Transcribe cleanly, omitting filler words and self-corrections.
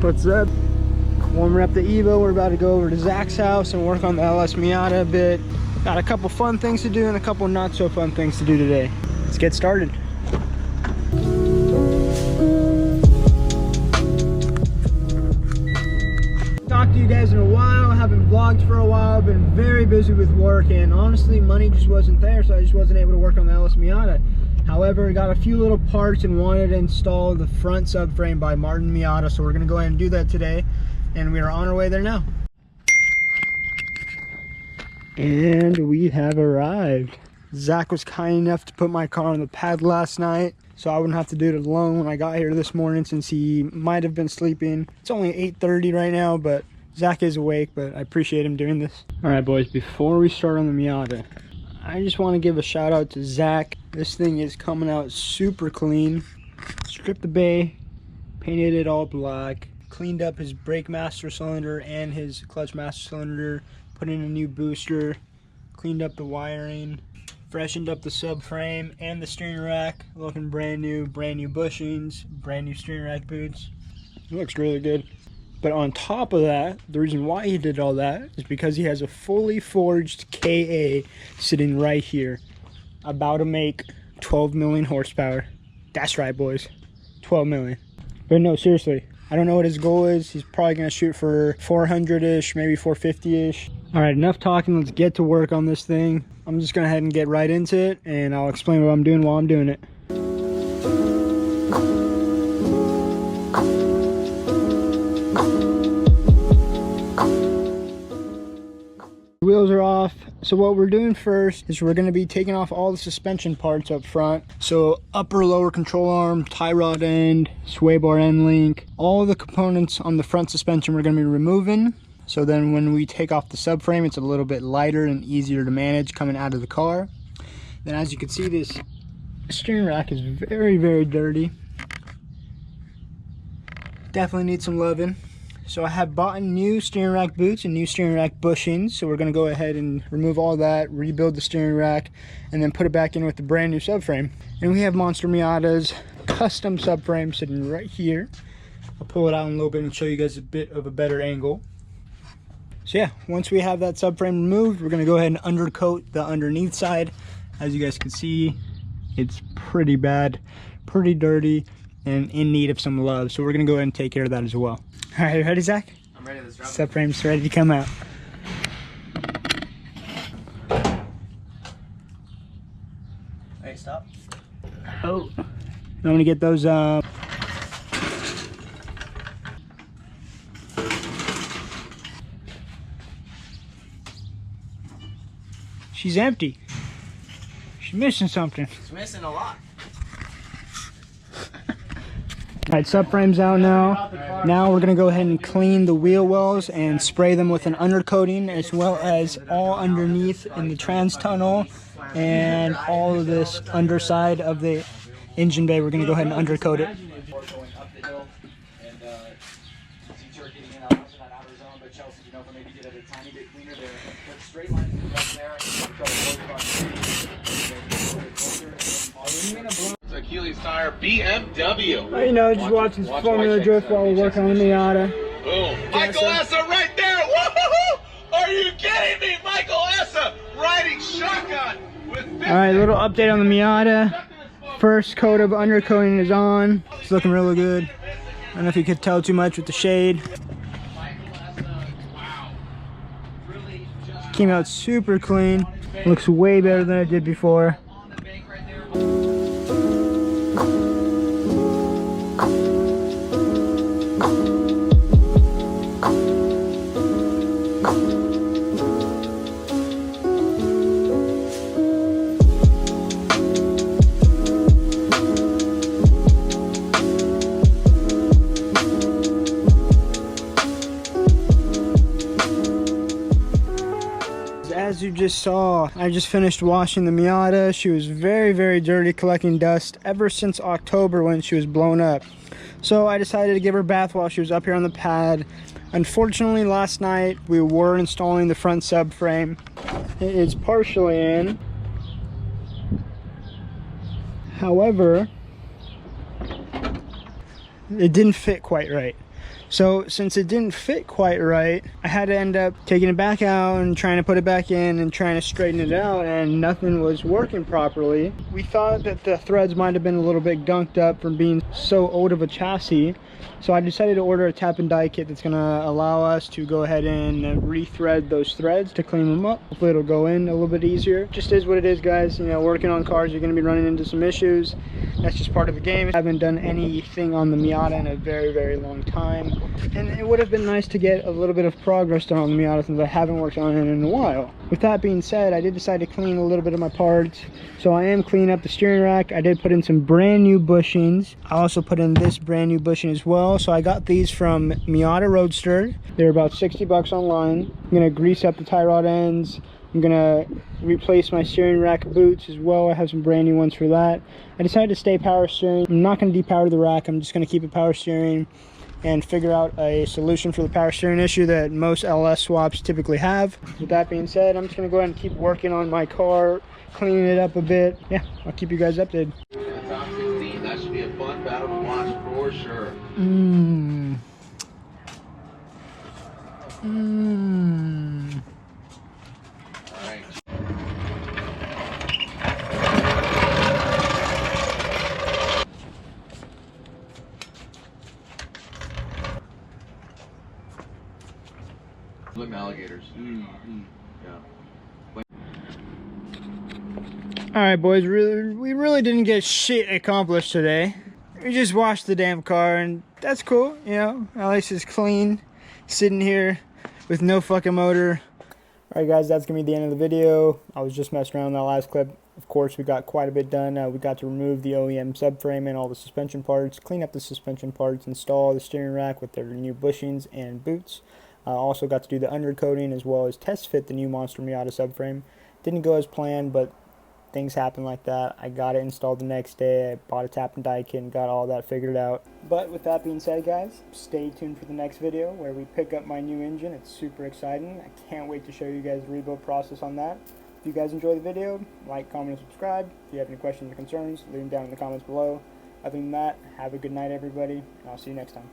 What's up? Warming up the Evo. We're about to go over to Zach's house and work on the LS Miata a bit. Got a couple fun things to do and a couple not so fun things to do today. Let's get started. Talked to you guys in a while. Haven't vlogged for a while. Been very busy with work, and honestly money just wasn't there, so I just wasn't able to work on the LS Miata. However, got a few little parts and wanted to install the front subframe by Monster Miata, so we're going to go ahead and do that today, and we are on our way there now. And we have arrived. Zach was kind enough to put my car on the pad last night, so I wouldn't have to do it alone when I got here this morning, since he might have been sleeping. It's only 8:30 right now, but Zach is awake, but I appreciate him doing this. All right, boys, before we start on the Miata, I just want to give a shout out to Zach. This thing is coming out super clean. Stripped the bay, painted it all black, cleaned up his brake master cylinder and his clutch master cylinder, put in a new booster, cleaned up the wiring, freshened up the subframe and the steering rack, looking brand new bushings, brand new steering rack boots. It looks really good. But on top of that, the reason why he did all that is because he has a fully forged KA sitting right here, about to make 12 million horsepower. That's right, boys, 12 million. But no, seriously, I don't know what his goal is. He's probably gonna shoot for 400-ish, maybe 450-ish. All right, enough talking, let's get to work on this thing. I'm just gonna head and get right into it, and I'll explain what I'm doing while I'm doing it. Wheels are off, so what we're doing first is we're going to be taking off all the suspension parts up front. So upper lower control arm, tie rod end, sway bar end link, all the components on the front suspension we're going to be removing, so then when we take off the subframe it's a little bit lighter and easier to manage coming out of the car. Then as you can see, this steering rack is very dirty, definitely needs some loving. So I have bought new steering rack boots and new steering rack bushings, so we're going to go ahead and remove all that, rebuild the steering rack, and then put it back in with the brand new subframe. And we have Monster Miata's custom subframe sitting right here. I'll pull it out in a little bit and show you guys a bit of a better angle. So yeah, once we have that subframe removed, we're going to go ahead and undercoat the underneath side. As you guys can see, it's pretty bad, pretty dirty, and in need of some love, so we're going to go ahead and take care of that as well. All right, you ready, Zach? I'm ready. Let's drop it. Subframe's ready to come out. Hey, stop. Oh, I'm gonna get those. She's empty. She's missing something. It's missing a lot. All right, subframe's out now. Now we're gonna go ahead and clean the wheel wells and spray them with an undercoating, as well as all underneath in the trans tunnel and all of this underside of the engine bay. We're gonna go ahead and undercoat it. Achilles tire BMW. You know, just watching some Formula Drift while we're working on the Miata. Boom. Michael Essa right there. Woo-hoo-hoo! Are you kidding me? Michael Essa riding shotgun with 50. All right, little update on the Miata. First coat of undercoating is on. It's looking really good. I don't know if you could tell too much with the shade. Came out super clean. Looks way better than it did before. As you just saw, I just finished washing the Miata. She was very dirty, collecting dust ever since October when she was blown up. So I decided to give her a bath while she was up here on the pad. Unfortunately, last night we were installing the front subframe. It is partially in. However, it didn't fit quite right. So since it didn't fit quite right, I had to end up taking it back out and trying to put it back in and trying to straighten it out, and nothing was working properly. We thought that the threads might have been a little bit gunked up from being so old of a chassis. So I decided to order a tap and die kit that's going to allow us to go ahead and rethread those threads to clean them up. Hopefully it'll go in a little bit easier. Just is what it is, guys. You know, working on cars, you're going to be running into some issues. That's just part of the game. I haven't done anything on the Miata in a very, very long time. And it would have been nice to get a little bit of progress done on the Miata since I haven't worked on it in a while. With that being said, I did decide to clean a little bit of my parts. So I am cleaning up the steering rack. I did put in some brand new bushings. I also put in this brand new bushing as well. So I got these from Miata Roadster. They're about 60 bucks online. I'm gonna grease up the tie rod ends. I'm gonna replace my steering rack boots as well. I have some brand new ones for that. I decided to stay power steering. I'm not gonna depower the rack. I'm just gonna keep it power steering and figure out a solution for the power steering issue that most LS swaps typically have. With that being said, I'm just gonna go ahead and keep working on my car, cleaning it up a bit. Yeah, I'll keep you guys updated. Top 16, that should be a fun battle to watch for sure. All right. Look, alligators. Yeah. Alright boys, we really didn't get shit accomplished today. We just washed the damn car, and that's cool, you know. At least it's clean, sitting here with no fucking motor. Alright guys, that's gonna be the end of the video. I was just messing around in that last clip. Of course, we got quite a bit done. We got to remove the OEM subframe and all the suspension parts, clean up the suspension parts, install the steering rack with their new bushings and boots. Also got to do the undercoating as well as test fit the new Monster Miata subframe. Didn't go as planned, but things happen like that. I got it installed the next day. I bought a tap and die kit and got all that figured out. But with that being said, guys, stay tuned for the next video where we pick up my new engine. It's super exciting. I can't wait to show you guys the rebuild process on that. If you guys enjoy the video, like, comment, and subscribe. If you have any questions or concerns, leave them down in the comments below. Other than that, have a good night, everybody, and I'll see you next time.